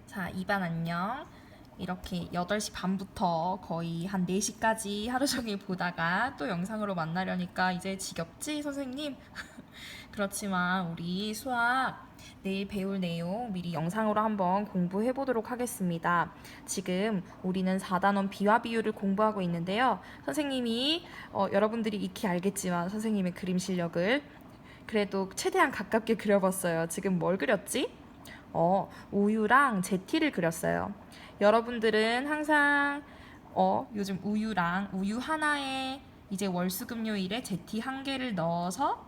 자, 2반 안녕. 이렇게 8시 반부터 거의 한 4시까지 하루 종일 보다가 또 영상으로 만나려니까 이제 지겹지, 선생님? 그렇지만 우리 수학 내일 배울 내용 미리 영상으로 한번 공부해 보도록 하겠습니다. 지금 우리는 4단원 비와 비율을 공부하고 있는데요. 선생님이 여러분들이 익히 알겠지만 선생님의 그림 실력을 그래도 최대한 가깝게 그려봤어요. 지금 뭘 그렸지? 우유랑 제티를 그렸어요. 여러분들은 항상 요즘 우유랑 우유 하나에 이제 월수금요일에 제티 한 개를 넣어서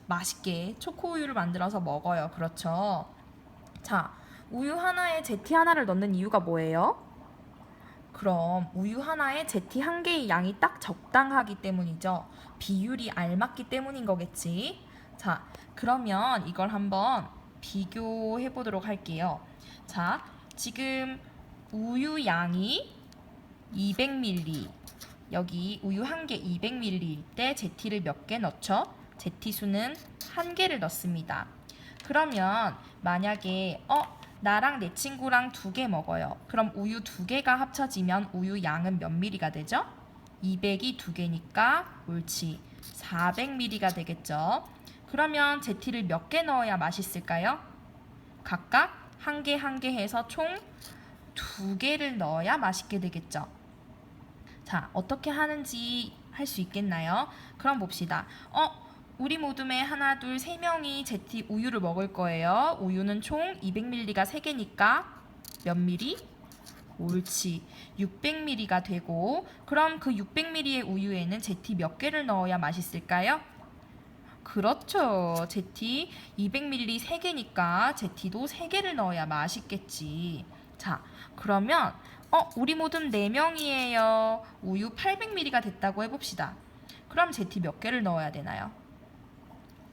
맛있게 초코우유를 만들어서 먹어요. 그렇죠? 자, 우유 하나에 제티 하나를 넣는 이유가 뭐예요? 그럼 우유 하나에 제티 한 개의 양이 딱 적당하기 때문이죠. 비율이 알맞기 때문인 거겠지. 자, 그러면 이걸 한번 비교해 보도록 할게요. 자, 지금 우유 양이 200ml, 여기 우유 한 개 200ml일 때 제티를 몇 개 넣죠? 제티 수는 한 개를 넣습니다. 그러면 만약에 나랑 내 친구랑 2개 먹어요. 그럼 우유 2개가 합쳐지면 우유 양은 몇 ml가 되죠? 200이 2개니까 옳지 400ml가 되겠죠. 그러면 제티를 몇 개 넣어야 맛있을까요? 각각 한 개 한 개 해서 총 2개를 넣어야 맛있게 되겠죠. 자, 어떻게 하는지 할 수 있겠나요? 그럼 봅시다. 우리 모둠에 하나, 둘, 세 명이 제티 우유를 먹을 거예요. 우유는 총 200ml가 3개니까 몇 ml? 옳지. 600ml가 되고, 그럼 그 600ml의 우유에는 제티 몇 개를 넣어야 맛있을까요? 그렇죠. 제티 200ml 3개니까 제티도 3개를 넣어야 맛있겠지. 자, 그러면 우리 모든 4명이에요. 우유 800ml가 됐다고 해봅시다. 그럼 제티 몇 개를 넣어야 되나요?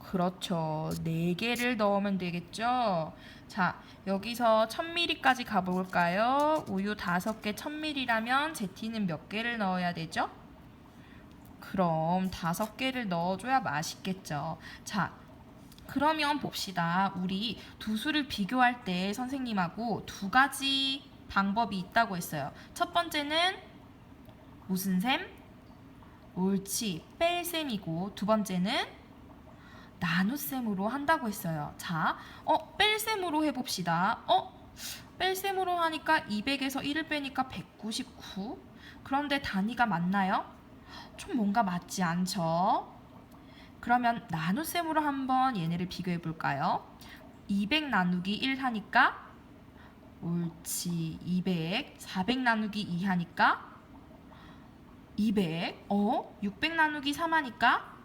그렇죠. 4개를 넣으면 되겠죠. 자, 여기서 1000ml까지 가볼까요? 우유 5개 1000ml라면 제티는 몇 개를 넣어야 되죠? 그럼 5개를 넣어줘야 맛있겠죠. 자, 그러면 봅시다. 우리 두 수를 비교할 때 선생님하고 2가지 방법이 있다고 했어요. 첫 번째는 무슨 셈? 옳지. 뺄셈이고, 두 번째는 나눗셈으로 한다고 했어요. 자, 뺄셈으로 해봅시다. 뺄셈으로 하니까 200에서 1을 빼니까 199. 그런데 단위가 맞나요? 좀 뭔가 맞지 않죠? 그러면 나눗셈으로 한번 얘네를 비교해 볼까요? 200 나누기 1 하니까 옳지 200. 400 나누기 2 하니까 200. 600 나누기 3 하니까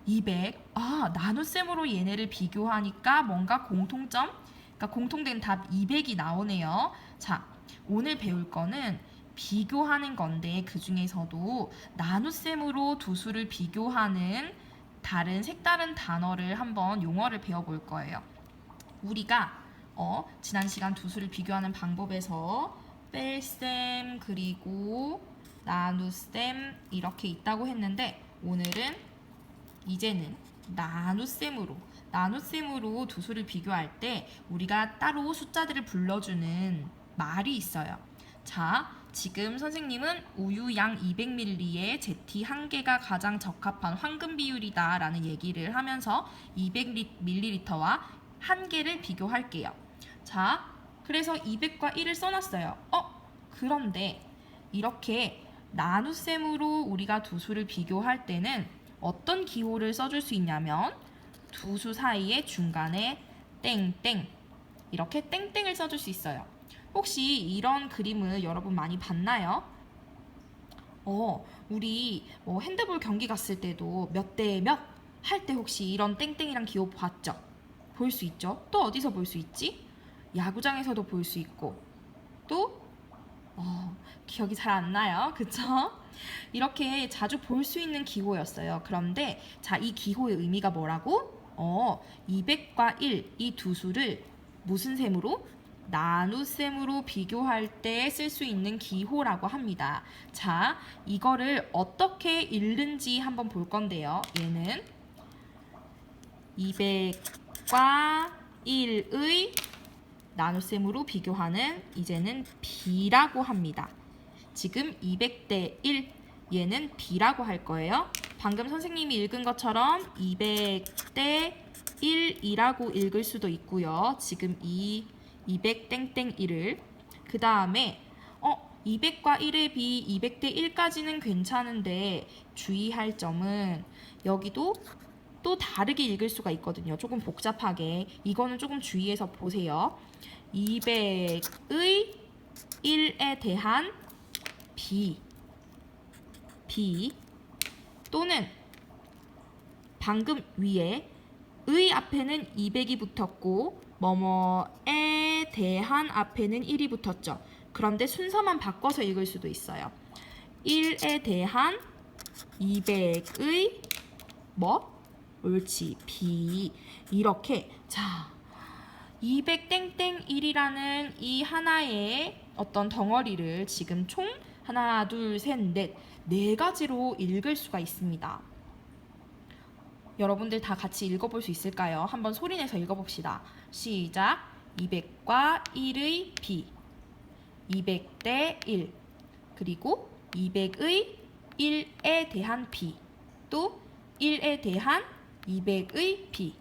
200. 나눗셈으로 얘네를 비교하니까 뭔가 공통점, 그러니까 공통된 답 200이 나오네요. 자, 오늘 배울 거는 비교하는 건데 그 중에서도 나눗셈으로 두 수를 비교하는 다른 색다른 단어를 한번 용어를 배워볼 거예요. 우리가 지난 시간 두 수를 비교하는 방법에서 뺄셈 그리고 나눗셈 이렇게 있다고 했는데 오늘은 이제는 나눗셈으로 두 수를 비교할 때 우리가 따로 숫자들을 불러주는 말이 있어요. 자, 지금 선생님은 우유 양 200ml에 제티 1개가 가장 적합한 황금 비율이다 라는 얘기를 하면서 200ml와 1개를 비교할게요. 자, 그래서 200과 1을 써놨어요. 그런데 이렇게 나눗셈으로 우리가 두 수를 비교할 때는 어떤 기호를 써줄 수 있냐면 두 수 사이에 중간에 땡땡 이렇게 땡땡을 써줄 수 있어요. 혹시 이런 그림을 여러분 많이 봤나요? 우리 핸드볼 경기 갔을 때도 몇 대 몇 할 때 혹시 이런 땡땡이랑 기호 봤죠? 볼 수 있죠? 또 어디서 볼 수 있지? 야구장에서도 볼 수 있고 또 기억이 잘 안 나요. 그쵸? 이렇게 자주 볼 수 있는 기호였어요. 그런데 자, 이 기호의 의미가 뭐라고? 200과 1, 이 두 수를 무슨 셈으로? 나눗셈으로 비교할 때 쓸 수 있는 기호라고 합니다. 자, 이거를 어떻게 읽는지 한번 볼 건데요. 얘는 200과 1의 나눗셈으로 비교하는 이제는 b라고 합니다. 지금 200대 1, 얘는 b라고 할 거예요. 방금 선생님이 읽은 것처럼 200대 1이라고 읽을 수도 있고요. 지금 이 200땡땡1을 그 다음에 200과 1의 비 200대 1까지는 괜찮은데 주의할 점은 여기도 또 다르게 읽을 수가 있거든요. 조금 복잡하게. 이거는 조금 주의해서 보세요. 200의 1에 대한 b 또는 방금 위에 의 앞에는 200이 붙었고 뭐뭐에 대한 앞에는 1이 붙었죠. 그런데 순서만 바꿔서 읽을 수도 있어요. 1에 대한 200의 옳지 b 이렇게. 자, 200땡땡1이라는 이 하나의 어떤 덩어리를 지금 총 하나, 둘, 셋, 넷, 네 가지로 읽을 수가 있습니다. 여러분들 다 같이 읽어볼 수 있을까요? 한번 소리내서 읽어봅시다. 시작! 200과 1의 b 200대 1 그리고 200의 1에 대한 b 또 1에 대한 200의 b.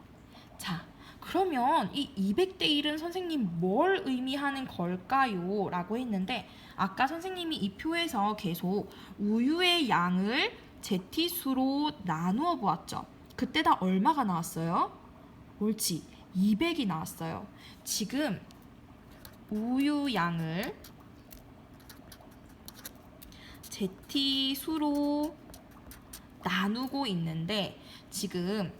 자, 그러면 이 200대 1은 선생님 뭘 의미하는 걸까요? 라고 했는데 아까 선생님이 이 표에서 계속 우유의 양을 제티수로 나누어 보았죠. 그때 다 얼마가 나왔어요? 옳지, 200이 나왔어요. 지금 우유 양을 제티수로 나누고 있는데 지금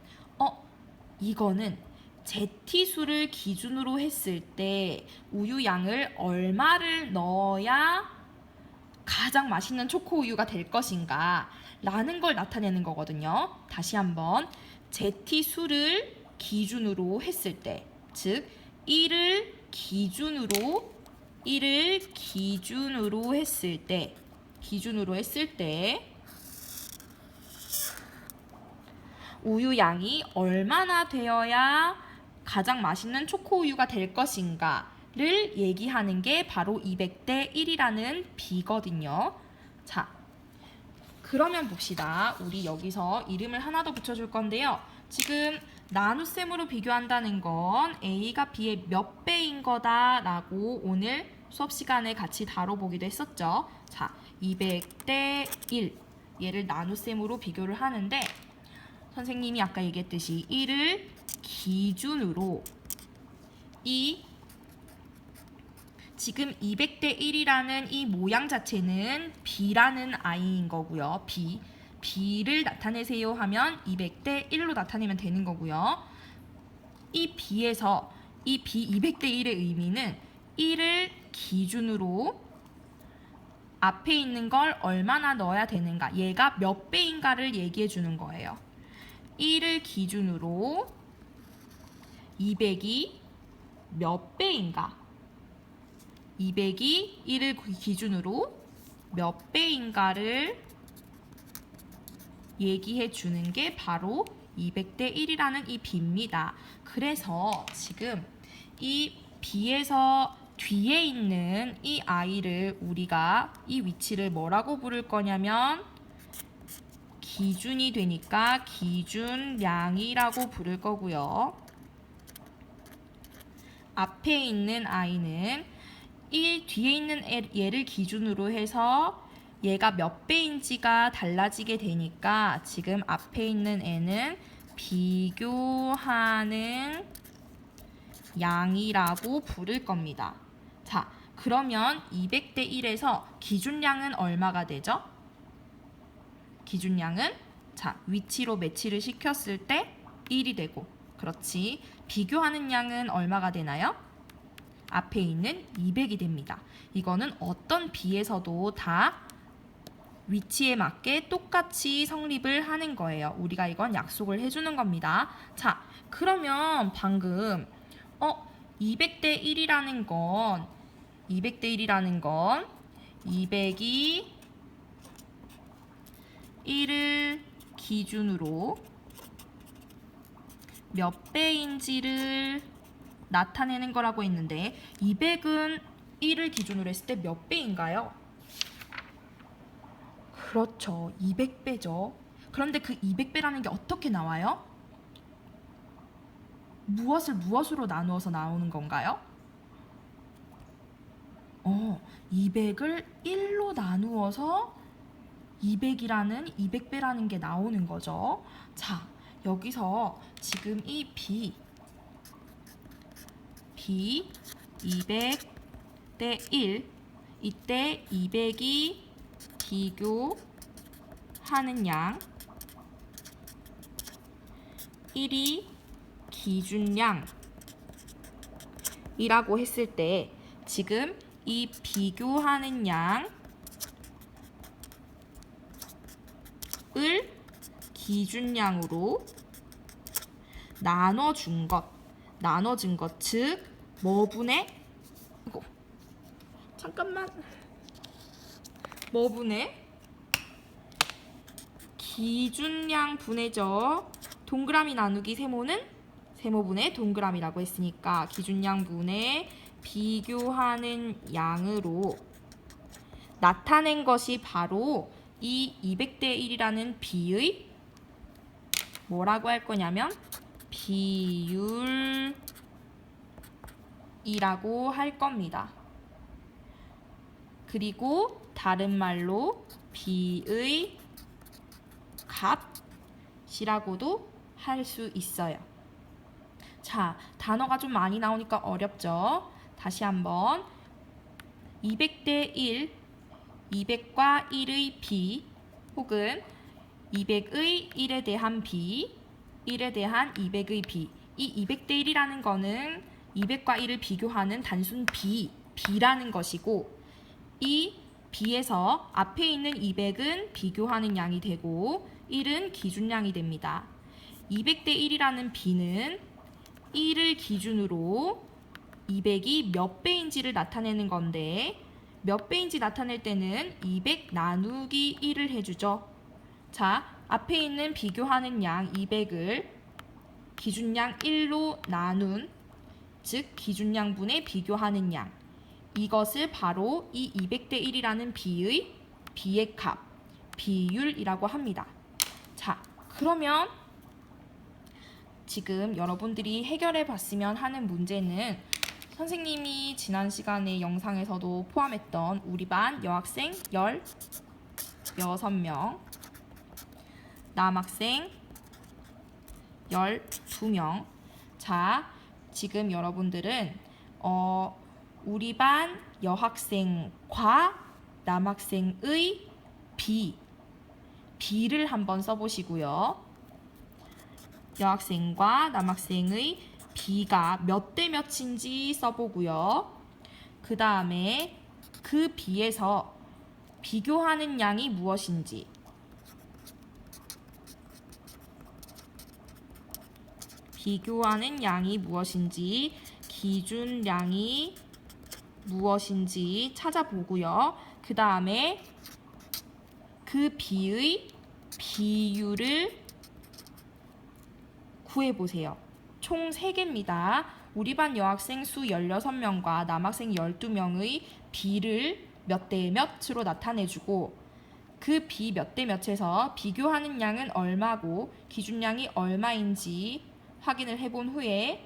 이거는 제티수를 기준으로 했을 때 우유 양을 얼마를 넣어야 가장 맛있는 초코우유가 될 것인가 라는 걸 나타내는 거거든요. 다시 한번 제티수를 기준으로 했을 때, 즉 1을 기준으로 했을 때 우유 양이 얼마나 되어야 가장 맛있는 초코우유가 될 것인가를 얘기하는 게 바로 200대 1이라는 B거든요. 자, 그러면 봅시다. 우리 여기서 이름을 하나 더 붙여줄 건데요. 지금 나눗셈으로 비교한다는 건 A가 B의 몇 배인 거다라고 오늘 수업 시간에 같이 다뤄보기도 했었죠. 자, 200대 1 얘를 나눗셈으로 비교를 하는데 선생님이 아까 얘기했듯이 1을 기준으로 지금 200대 1이라는 이 모양 자체는 B라는 아이인 거고요. B를 나타내세요 하면 200대 1로 나타내면 되는 거고요. 이 B에서 이 B 200대 1의 의미는 1을 기준으로 앞에 있는 걸 얼마나 넣어야 되는가, 얘가 몇 배인가를 얘기해 주는 거예요. 1을 기준으로 200이 몇 배인가, 200이 1을 기준으로 몇 배인가를 얘기해 주는 게 바로 200대 1이라는 이 B입니다. 그래서 지금 이 B에서 뒤에 있는 이 아이를 우리가 이 위치를 뭐라고 부를 거냐면 기준이 되니까 기준량이라고 부를 거고요. 앞에 있는 아이는 이 뒤에 있는 얘를 기준으로 해서 얘가 몇 배인지가 달라지게 되니까 지금 앞에 있는 애는 비교하는 양이라고 부를 겁니다. 자, 그러면 200대 1에서 기준량은 얼마가 되죠? 기준량은 위치로 매치를 시켰을 때 1이 되고, 그렇지. 비교하는 양은 얼마가 되나요? 앞에 있는 200이 됩니다. 이거는 어떤 B에서도 다 위치에 맞게 똑같이 성립을 하는 거예요. 우리가 이건 약속을 해주는 겁니다. 자, 그러면 방금 200대 1이라는 건 200이 1을 기준으로 몇 배인지를 나타내는 거라고 했는데 200은 1을 기준으로 했을 때 몇 배인가요? 그렇죠. 200배죠. 그런데 그 200배라는 게 어떻게 나와요? 무엇을 무엇으로 나누어서 나오는 건가요? 200을 1로 나누어서 200이라는 200배라는 게 나오는 거죠. 자, 여기서 지금 이 B 200 대 1, 이때 200이 비교하는 양, 1이 기준량이라고 했을 때 지금 이 비교하는 양을 기준량으로 나눠준 것, 즉 뭐분의 뭐분의 기준량 분해죠. 동그라미 나누기 세모는 세모분의 동그라미라고 했으니까 기준량 분의 비교하는 양으로 나타낸 것이 바로 이 200대 1이라는 B의 뭐라고 할 거냐면 비율이라고 할 겁니다. 그리고 다른 말로 B의 값이라고도 할 수 있어요. 자, 단어가 좀 많이 나오니까 어렵죠? 다시 한번 200대 1, 200과 1의 B 혹은 200의 1에 대한 B, 1에 대한 200의 B. 이 200대 1이라는 거는 200과 1을 비교하는 단순 B라는 것이고 이 B에서 앞에 있는 200은 비교하는 양이 되고 1은 기준량이 됩니다. 200대 1이라는 B는 1을 기준으로 200이 몇 배인지를 나타내는 건데 몇 배인지 나타낼 때는 200 나누기 1을 해주죠. 자, 앞에 있는 비교하는 양 200을 기준량 1로 나눈, 즉 기준량분의 비교하는 양, 이것을 바로 이 200대 1이라는 B의 값, 비율이라고 합니다. 자, 그러면 지금 여러분들이 해결해 봤으면 하는 문제는 선생님이 지난 시간에 영상에서도 포함했던 우리 반 여학생 16명, 남학생 12명. 자, 지금 여러분들은 우리 반 여학생과 남학생의 B를 한번 써보시고요. 여학생과 남학생의 B가 몇 대 몇인지 써보고요. 그 다음에 그 B에서 비교하는 양이 무엇인지, 기준량이 무엇인지 찾아보고요. 그 다음에 그 B의 비율을 구해보세요. 총 3개입니다. 우리 반 여학생 수 16명과 남학생 12명의 B를 몇 대 몇으로 나타내주고 그 B 몇 대 몇에서 비교하는 양은 얼마고 기준량이 얼마인지 확인을 해본 후에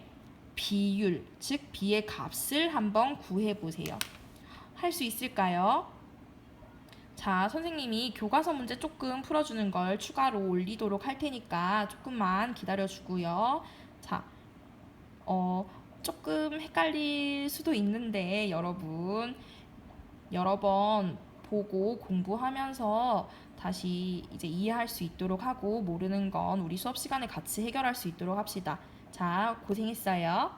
비율, 즉 B의 값을 한번 구해보세요. 할 수 있을까요? 자, 선생님이 교과서 문제 조금 풀어주는 걸 추가로 올리도록 할 테니까 조금만 기다려주고요. 자, 조금 헷갈릴 수도 있는데 여러분 여러 번 보고 공부하면서 다시 이제 이해할 수 있도록 하고 모르는 건 우리 수업 시간에 같이 해결할 수 있도록 합시다. 자, 고생했어요.